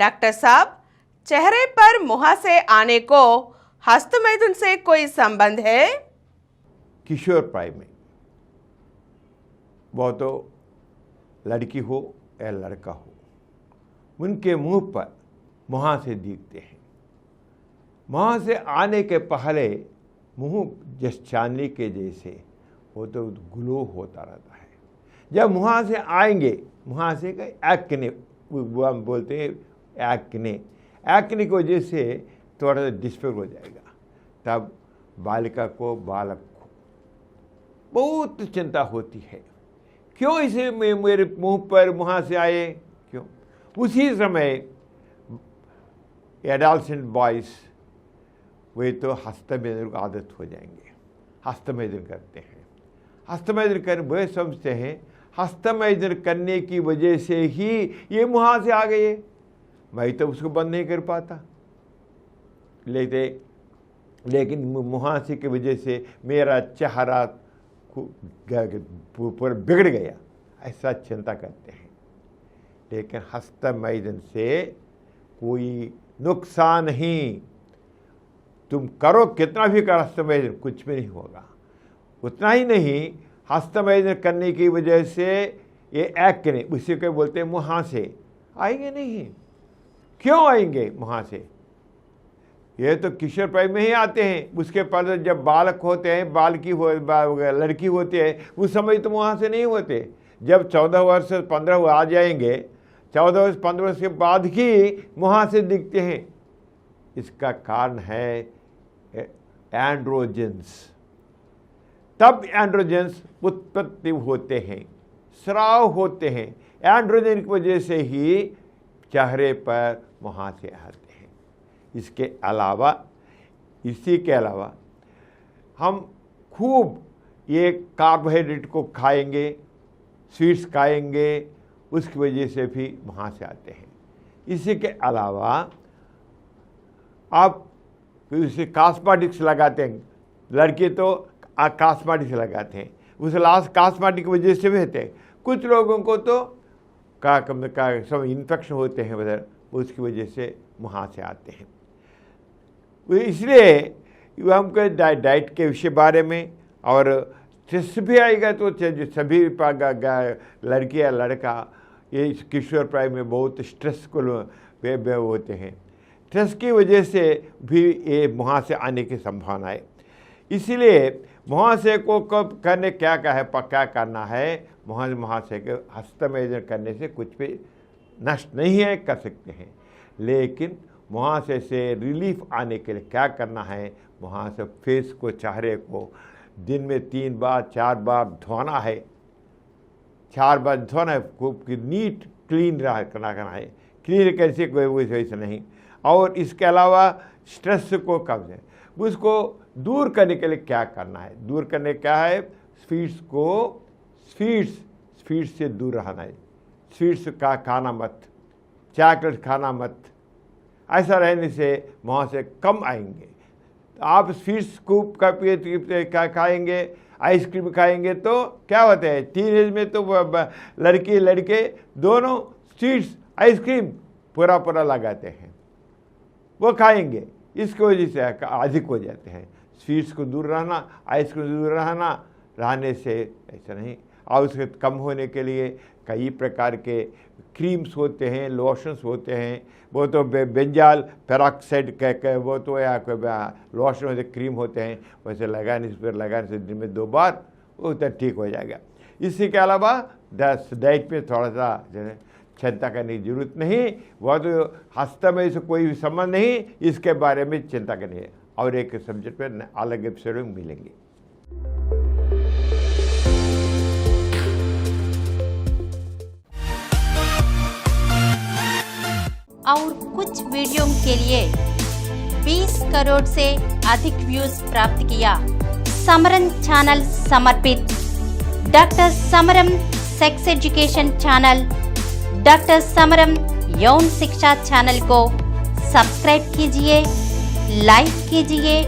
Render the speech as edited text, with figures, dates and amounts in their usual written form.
Doctor साहब, चेहरे पर मुहासे आने को हस्तमैथुन से कोई संबंध है? किशोर प्राय में वो तो लड़की हो या लड़का हो, उनके मुंह पर मुहासे दिखते हैं। मुहासे आने के पहले मुंह जैसे चांदनी के जैसे वो तो ग्लो होता रहता है। जब मुहासे आएंगे, मुहासे का एक्ने वो हम बोलते हैं, एक्ने की वजह से थोड़ा सा डिस्फिगर हो जाएगा। तब बालिका को, बालक को बहुत चिंता होती है, क्यों इसे मेरे मुंह पर मुहासे आए, क्यों? उसी समय एडोलसेंट बॉयज वे तो हस्तमैथुन को आदत हो जाएंगे, हस्तमैथुन करते हैं। हस्तमैथुन कर वे समझते हैं हस्तमैथुन करने की वजह से ही ये मुहासे आ गए, मैं तो उसको बंद नहीं कर पाता, लेकिन मुहासे की वजह से मेरा चेहरा पूरा बिगड़ गया, ऐसा चिंता करते हैं। लेकिन हस्तमैथुन से कोई नुकसान नहीं, तुम करो कितना भी कर हस्तमैथुन, कुछ भी नहीं होगा। उतना ही नहीं, हस्तमैथुन करने की वजह से ये एक्ने, उसी को बोलते हैं मुहासे, आएंगे नहीं। क्यों आएंगे मुहासे? ये तो किशोर प्राय में ही आते हैं। उसके पहले जब बालक होते हैं, लड़की होती है, उस समय तो मुहासे नहीं होते। जब 14 वर्ष 15 आ जाएंगे, 14 वर्ष 15 वर्ष के बाद ही मुहासे दिखते हैं। इसका कारण है एंड्रोजेंस। तब एंड्रोजेंस उत्पत्ति होते हैं, स्राव होते हैं। एंड्रोजन की वजह से ही चेहरे पर मुहासे आते हैं। इसी के अलावा हम खूब ये कार्बोहाइड्रेट को खाएंगे, स्वीट्स खाएंगे, उसकी वजह से भी मुहासे आते हैं। इसी के अलावा आप उसे कॉस्मेटिक्स लगाते हैं, लड़के तो कॉस्मेटिक्स लगाते हैं, उस लास्ट कॉस्मेटिक की वजह से भी होते हैं। कुछ लोगों को तो सब इन्फेक्शन होते हैं उधर, उसकी वजह से मुहासे आते हैं। इसलिए हमको डाइट के विषय बारे में, और स्ट्रेस भी आएगा तो सभी लड़की या लड़का ये किशोर प्राय में बहुत स्ट्रेसफुल होते हैं। स्ट्रेस की वजह से भी ये मुहासे आने की संभावना है। इसीलिए मुहासे को कब करने क्या करना है, मुहासे के हस्तमैथुन करने से कुछ भी नष्ट नहीं है, कर सकते हैं। लेकिन मुहासे से रिलीफ आने के लिए क्या करना है, मुहासे फेस को, चेहरे को दिन में 3 बार 4 बार धोना है। 4 बार धोना है, खूब नीट क्लीन करना है। क्लीन कैसे, कोई वैसे नहीं। और इसके अलावा स्ट्रेस को कम है, उसको दूर करने के लिए क्या करना है, दूर करने क्या है, स्वीट्स से दूर रहना है। स्वीट्स का खाना मत, चॉकलेट खाना मत, ऐसा रहने से मुहासे कम आएंगे। आप स्वीट्स खूब का खाएंगे, आइसक्रीम खाएंगे तो क्या होता है, टीनेज में तो लड़की लड़के दोनों स्वीट्स आइसक्रीम पूरा लगाते हैं, वो खाएंगे, इसकी वजह से अधिक हो जाते हैं। स्वीट्स को दूर रहना, आइसक्रीम दूर रहने से ऐसा नहीं। और उसके कम होने के लिए कई प्रकार के क्रीम्स होते हैं, लोशंस होते हैं। वो तो बेंजाल पेरोक्साइड कह वो तो या लोशन होते, क्रीम होते हैं, वैसे लगाने से दिन में 2 बार वो तो ठीक हो जाएगा। इसी के अलावा डाइट पे थोड़ा सा चिंता करने की जरूरत नहीं, वह तो हस्तमैथुन से कोई संबंध नहीं, इसके बारे में चिंता करनी है। और एक सब्जेक्ट पर अलग एपिसोड में मिलेंगे। और कुछ वीडियो के लिए 20 करोड़ से अधिक व्यूज प्राप्त किया। समरन चैनल समर्पित doctor समरम sex education channel, doctor समरम यौन शिक्षा चैनल को सब्सक्राइब कीजिए, लाइक कीजिए